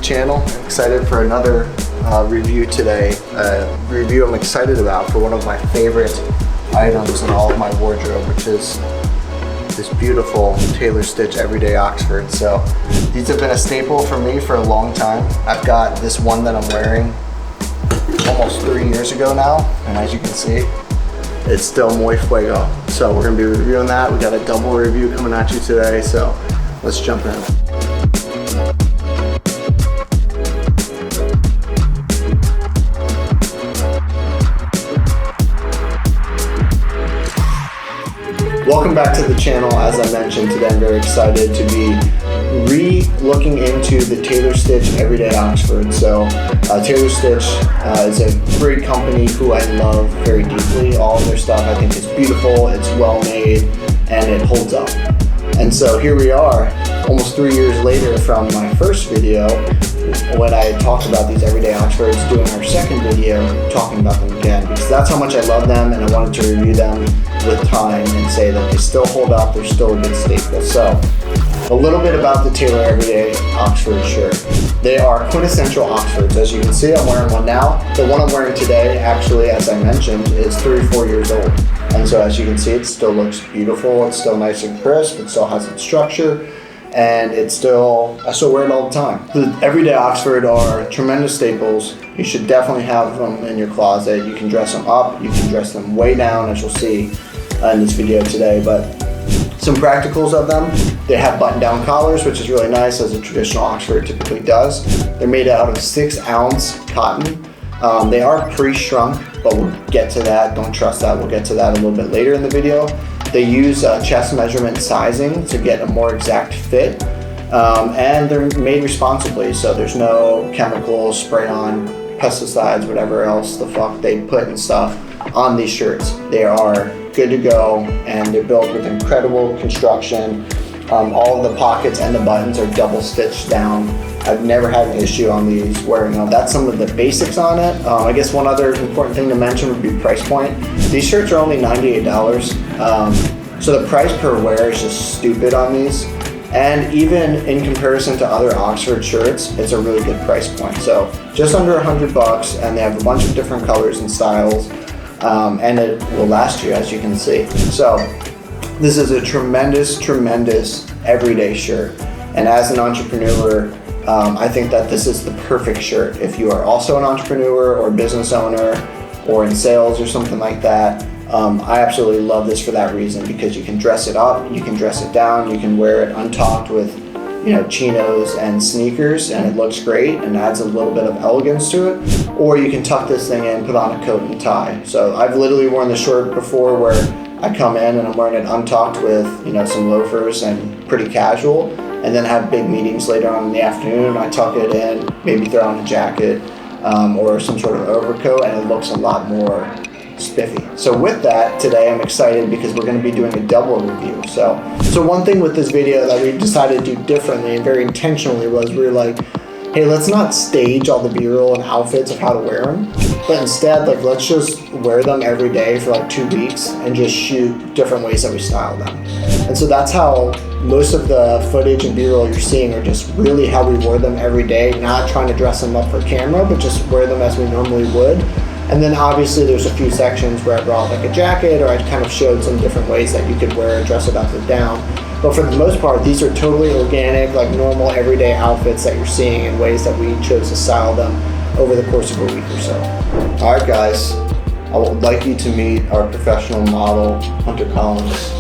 channel. I'm excited for another review today. Review I'm excited about for one of my favorite items in all of my wardrobe, which is this beautiful tailor stitch everyday Oxford. So these have been a staple for me for a long time. I've got this one that I'm wearing almost 3 years ago now, and as you can see, it's still muy fuego. So we're gonna be reviewing that. We got a double review coming at you today, so let's jump in. Welcome back to the channel. As I mentioned, today I'm very excited to be re-looking into the Tailor Stitch Everyday Oxford. So Tailor Stitch is a great company who I love very deeply. All of their stuff I think is beautiful, it's well made, and it holds up. And so here we are, almost 3 years later from my first video, when I talked about these everyday Oxfords, doing our second video, talking about them again, because that's how much I love them, and I wanted to review them with time and say that they still hold up, they're still a good staple. So, a little bit about the Tailor Everyday Oxford shirt. They are quintessential Oxfords. As you can see, I'm wearing one now. The one I'm wearing today, actually, as I mentioned, is 3 or 4 years old. And so as you can see, it still looks beautiful, it's still nice and crisp, it still has its structure, and I still wear it all the time. The Everyday Oxford are tremendous staples. You should definitely have them in your closet. You can dress them up, you can dress them way down, as you'll see in this video today. But some practicals of them: they have button-down collars, which is really nice, as a traditional Oxford typically does. They're made out of 6-ounce cotton. They are pre-shrunk, but we'll get to that. Don't trust that. We'll get to that a little bit later in the video. They use chest measurement sizing to get a more exact fit, and they're made responsibly, so there's no chemicals, spray-on, pesticides, whatever else the fuck they put and stuff on these shirts. They are good to go, and they're built with incredible construction. All of the pockets and the buttons are double stitched down. I've never had an issue on these wearing them. That's some of the basics on it. I guess one other important thing to mention would be price point. These shirts are only $98. So the price per wear is just stupid on these. And even in comparison to other Oxford shirts, it's a really good price point. So just under $100, and they have a bunch of different colors and styles, and it will last you, as you can see. So this is a tremendous, tremendous everyday shirt. And as an entrepreneur, I think that this is the perfect shirt. If you are also an entrepreneur or business owner or in sales or something like that, I absolutely love this for that reason, because you can dress it up, you can dress it down, you can wear it untucked with, chinos and sneakers, and it looks great and adds a little bit of elegance to it. Or you can tuck this thing in, put on a coat and tie. So I've literally worn the shirt before where I come in and I'm wearing it untucked with, some loafers and pretty casual, and then have big meetings later on in the afternoon. I tuck it in, maybe throw on a jacket or some sort of overcoat, and it looks a lot more spiffy. So with that, today I'm excited because we're going to be doing a double review. So one thing with this video that we decided to do differently and very intentionally was we were like, hey, let's not stage all the B-roll and outfits of how to wear them, but instead, let's just wear them every day for 2 weeks and just shoot different ways that we style them. And so that's how most of the footage and B-roll you're seeing are just really how we wore them every day, not trying to dress them up for camera, but just wear them as we normally would. And then obviously there's a few sections where I brought a jacket, or I kind of showed some different ways that you could wear it, dress it up or down. But for the most part, these are totally organic, normal everyday outfits that you're seeing in ways that we chose to style them over the course of a week or so. All right, guys, I would like you to meet our professional model, Hunter Collins.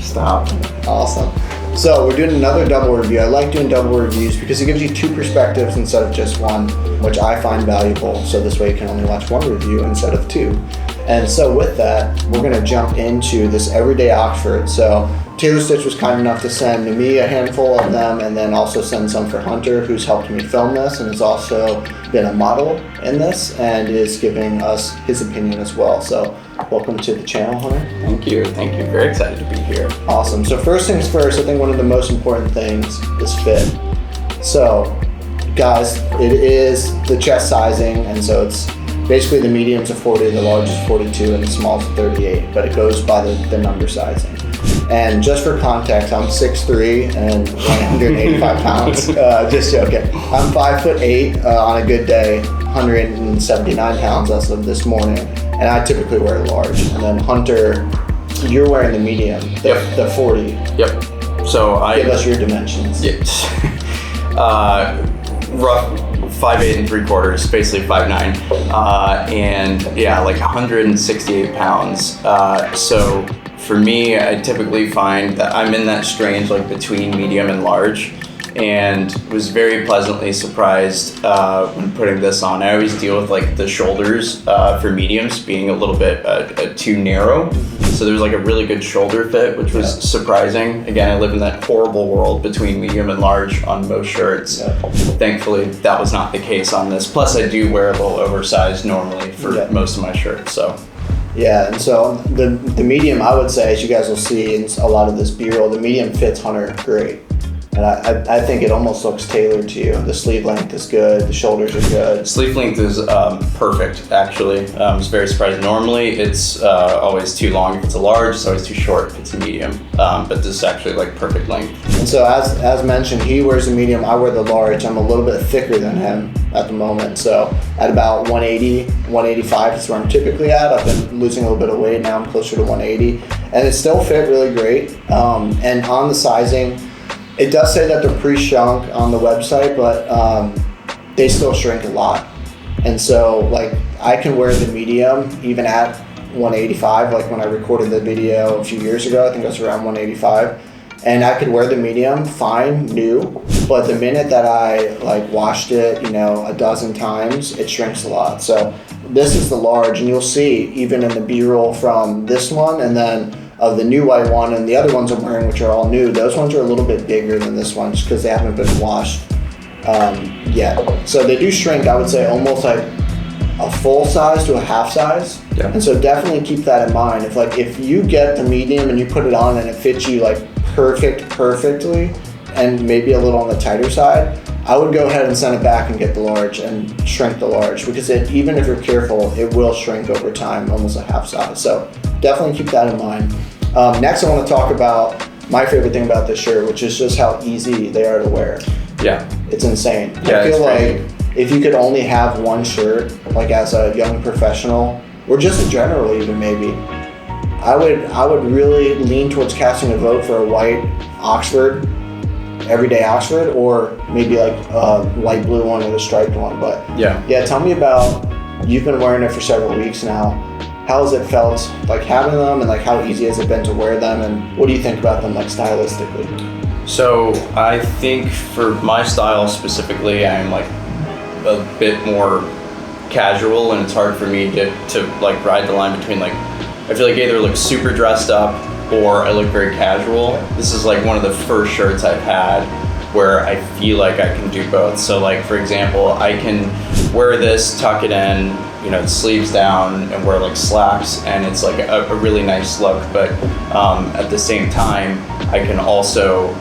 Stop. Awesome. So we're doing another double review. I like doing double reviews because it gives you 2 perspectives instead of just one, which I find valuable. So this way you can only watch 1 review instead of 2. And so with that, we're gonna jump into this everyday Oxford. So Tailor Stitch was kind enough to send me a handful of them, and then also send some for Hunter, who's helped me film this and has also been a model in this and is giving us his opinion as well. So welcome to the channel, Hunter. Thank you. Very excited to be here. Awesome. So first things first, I think one of the most important things is fit. So guys, it is the chest sizing, and so it's basically the medium's a 40, the large is 42, and the small's 38, but it goes by the number sizing. And just for context, I'm 6'3" and 185 pounds. Just joking. I'm 5'8" on a good day, 179 pounds as of this morning. And I typically wear a large. And then Hunter, you're wearing the medium, the 40. Yep. So Give us your dimensions. Yes. Rough 5'8" and 3/4, basically 5'9", and yeah, like 168 pounds. So for me, I typically find that I'm in that range, like between medium and large, and was very pleasantly surprised when putting this on. I always deal with like the shoulders for mediums being a little bit too narrow. So there's like a really good shoulder fit, which was surprising. Again, I live in that horrible world between medium and large on most shirts. Thankfully, that was not the case on this. Plus, I do wear a little oversized normally for most of my shirts, so. Yeah, and so the medium, I would say, as you guys will see in a lot of this B-roll, the medium fits Hunter great. And I think it almost looks tailored to you. The sleeve length is good, the shoulders are good. Sleeve length is perfect, actually. It's very surprising. Normally, it's always too long if it's a large, it's always too short if it's a medium. But this is actually like perfect length. And so as mentioned, he wears a medium, I wear the large. I'm a little bit thicker than him at the moment. So at about 180, 185 is where I'm typically at. I've been losing a little bit of weight, now I'm closer to 180. And it still fit really great. And on the sizing, it does say that they're pre-shrunk on the website, but they still shrink a lot. And so like I can wear the medium even at 185, like when I recorded the video a few years ago, I think it was around 185. And I could wear the medium fine, new, but the minute that I like washed it, a dozen times, it shrinks a lot. So this is the large, and you'll see even in the B-roll from this one and then of the new white one and the other ones I'm wearing, which are all new, those ones are a little bit bigger than this one just because they haven't been washed yet. So they do shrink, I would say, almost like a full size to a half size. Yeah. And so definitely keep that in mind. If you get the medium and you put it on and it fits you like perfectly and maybe a little on the tighter side, I would go ahead and send it back and get the large and shrink the large, because even if you're careful, it will shrink over time, almost a half size. So definitely keep that in mind. Next, I want to talk about my favorite thing about this shirt, which is just how easy they are to wear. Yeah. It's insane. Yeah, I feel like if you could only have one shirt, like as a young professional, or just in general even maybe, I would really lean towards casting a vote for a white Oxford, everyday Oxford, or maybe like a light blue one or the striped one. But yeah, tell me about, you've been wearing it for several weeks now. How has it felt like having them, and like how easy has it been to wear them, and what do you think about them like stylistically? So I think for my style specifically, I'm like a bit more casual, and it's hard for me to like ride the line between like, I feel like either look super dressed up or I look very casual. This is like one of the first shirts I've had where I feel like I can do both. So like, for example, I can wear this, tuck it in, the sleeves down, and wear like slacks, and it's like a really nice look. But at the same time, I can also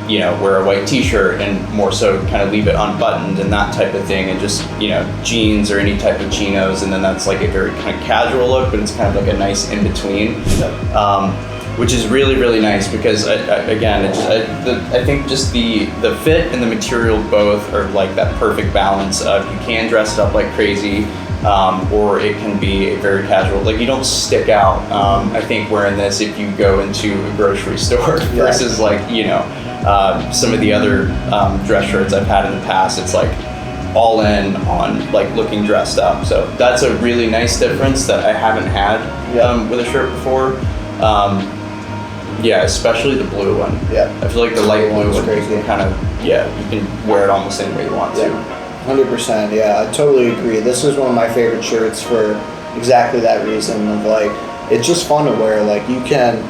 wear a white t-shirt and more so kind of leave it unbuttoned and that type of thing, and just jeans or any type of chinos, and then that's like a very kind of casual look, but it's kind of like a nice in between, which is really, really nice because I think just the fit and the material both are like that perfect balance of, you can dress it up like crazy, or it can be a very casual, like you don't stick out. I think wearing this, if you go into a grocery store versus like some of the other dress shirts I've had in the past, it's like all in on like looking dressed up. So that's a really nice difference that I haven't had with a shirt before. Especially the blue one. Yeah, I feel like the light blue one crazy. Kind of you can wear it almost any way you want to. 100%. Yeah, I totally agree. This is one of my favorite shirts for exactly that reason of like, it's just fun to wear. Like you can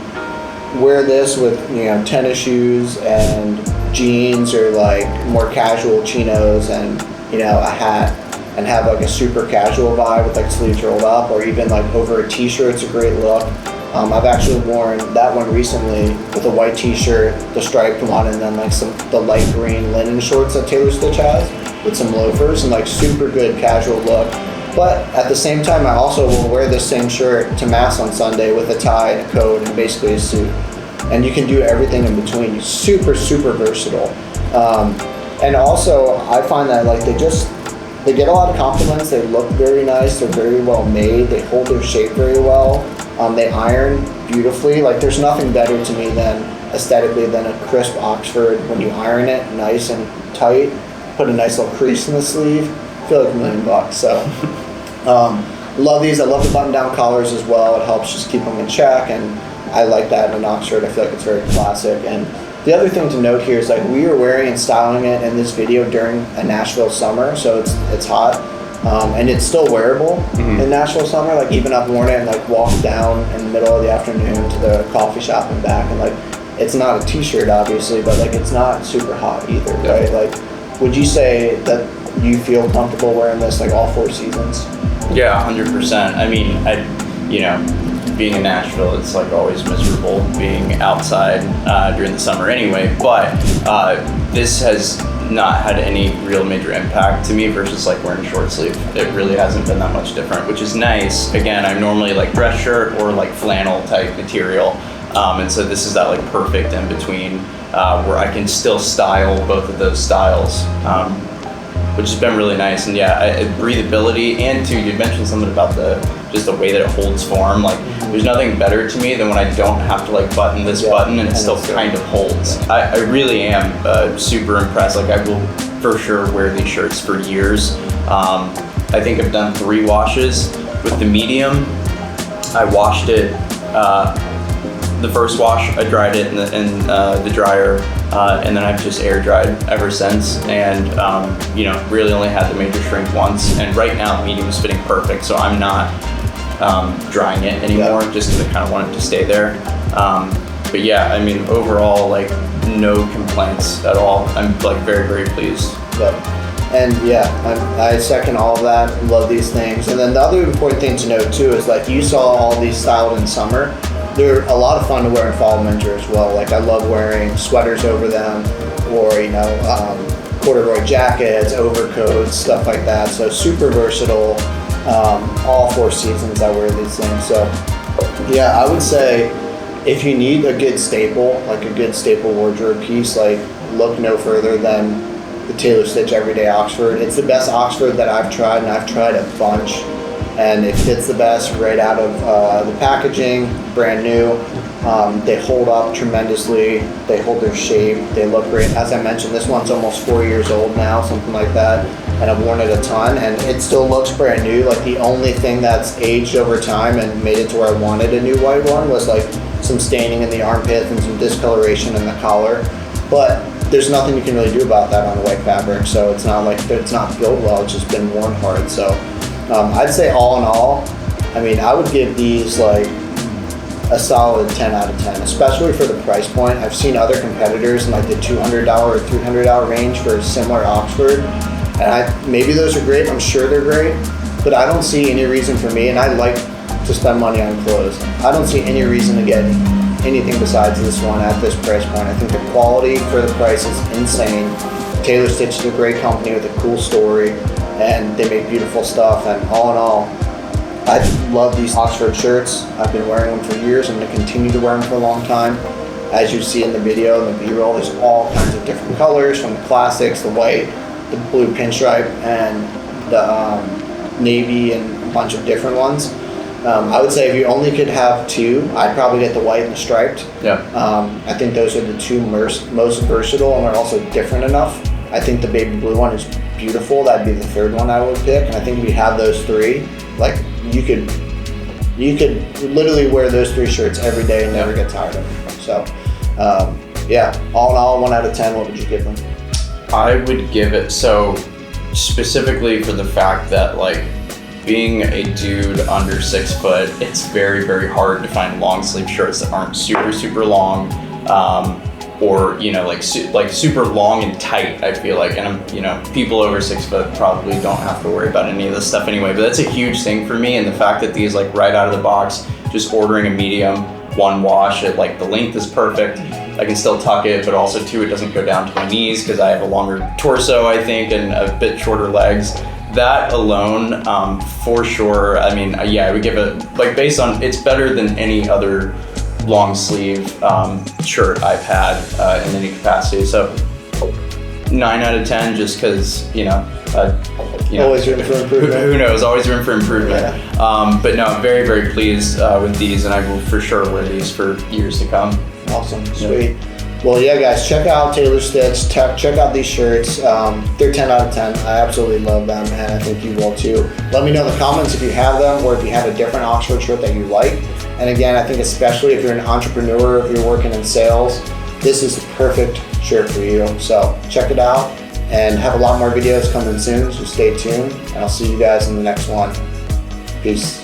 wear this with tennis shoes and jeans, or like more casual chinos and a hat, and have like a super casual vibe with like sleeves rolled up, or even like over a t-shirt. It's a great look. I've actually worn that one recently with a white t-shirt, the striped one, and then like the light green linen shorts that Taylor Stitch has with some loafers, and like super good casual look. But at the same time, I also will wear this same shirt to mass on Sunday with a tie and a coat and basically a suit. and you can do everything in between. Super versatile. And also, I find that like they get a lot of compliments. They look very nice. They're very well made. They hold their shape very well. They iron beautifully. Like there's nothing better to me than aesthetically than a crisp Oxford when you iron it nice and tight. Put a nice little crease in the sleeve. I feel like $1 million. So love these. I love the button-down collars as well. It helps just keep them in check, and I like that in an Oxford. I feel like it's very classic. And the other thing to note here is like we are wearing and styling it in this video during a Nashville summer, so it's hot, and it's still wearable in Nashville summer. Like even I've worn it and like walked down in the middle of the afternoon to the coffee shop and back, and like it's not a t-shirt obviously, but like it's not super hot either, right? Like, would you say that you feel comfortable wearing this like all 4 seasons? Yeah, 100%. I mean, being in Nashville, it's like always miserable being outside during the summer anyway, but this has not had any real major impact to me versus like wearing short sleeve. It really hasn't been that much different, which is nice. Again, I'm normally like dress shirt or like flannel type material, and so this is that like perfect in between where I can still style both of those styles, which has been really nice. And yeah, breathability, and too, you mentioned something about just the way that it holds form. Like there's nothing better to me than when I don't have to like button this button and it still kind of holds. I really am super impressed. Like I will for sure wear these shirts for years. I think I've done 3 washes with the medium. I washed it, the first wash, I dried it in the dryer, and then I've just air dried ever since, and really only had the major shrink once, and right now medium is fitting perfect, so I'm not drying it anymore, just because I kind of want it to stay there. But yeah, I mean overall, like no complaints at all. I'm like very pleased. And yeah, I second all of that. Love these things. And then the other important thing to note too is like you saw all these styled in summer. They're a lot of fun to wear in fall and winter as well. Like I love wearing sweaters over them, or corduroy jackets, overcoats, stuff like that. So super versatile. All 4 seasons I wear these things. So yeah, I would say if you need a good staple, like a good staple wardrobe piece, like look no further than the Taylor Stitch Everyday Oxford. It's the best Oxford that I've tried, and I've tried a bunch, and it fits the best right out of the packaging, brand new. They hold up tremendously. They hold their shape. They look great. As I mentioned, this one's almost 4 years old now, something like that, and I've worn it a ton, and it still looks brand new. Like the only thing that's aged over time and made it to where I wanted a new white one was like some staining in the armpits and some discoloration in the collar, but there's nothing you can really do about that on a white fabric, so it's not like it's not built well, it's just been worn hard. So I'd say all in all, I mean, I would give these like a solid 10 out of 10, especially for the price point. I've seen other competitors in like the $200 or $300 range for a similar Oxford, and maybe those are great, I'm sure they're great, but I don't see any reason for me, and I like to spend money on clothes, I don't see any reason to get anything besides this one at this price point. I think the quality for the price is insane. Taylor Stitch is a great company with a cool story, and they make beautiful stuff, and all in all, I love these Oxford shirts. I've been wearing them for years. I'm going to continue to wear them for a long time. As you see in the video and the B-roll, there's all kinds of different colors, from the classics, the white, the blue pinstripe, and the navy, and a bunch of different ones. I would say if you only could have 2, I'd probably get the white and the striped. Yeah. I think those are the 2 most versatile, and are also different enough. I think the baby blue one is beautiful. That'd be the 3rd one I would pick. And I think if we had those 3, like you could literally wear those 3 shirts every day and never get tired of them. So yeah, all in all, 1 out of 10. What would you give them? I would give it, so specifically for the fact that like being a dude under 6 foot, it's very hard to find long sleeve shirts that aren't super long, or like super long and tight. I feel like, and people over 6 foot probably don't have to worry about any of this stuff anyway. But that's a huge thing for me, and the fact that these like right out of the box, just ordering a medium, 1 wash, like the length is perfect. I can still tuck it, but also too, it doesn't go down to my knees because I have a longer torso, I think, and a bit shorter legs. That alone, for sure. I mean, yeah, I would give it, like, based on, it's better than any other long sleeve shirt I've had in any capacity. So 9 out of 10, just because always room for improvement. Who knows? Always room for improvement. Yeah. But no, I'm very, very pleased with these, and I will for sure wear these for years to come. Awesome, sweet. Well, yeah, guys, check out Taylor Stitch. Check out these shirts. They're 10 out of 10. I absolutely love them, and I think you will too. Let me know in the comments if you have them, or if you have a different Oxford shirt that you like. And again, I think especially if you're an entrepreneur, if you're working in sales, this is the perfect shirt for you. So check it out, and have a lot more videos coming soon, so stay tuned, and I'll see you guys in the next one. Peace.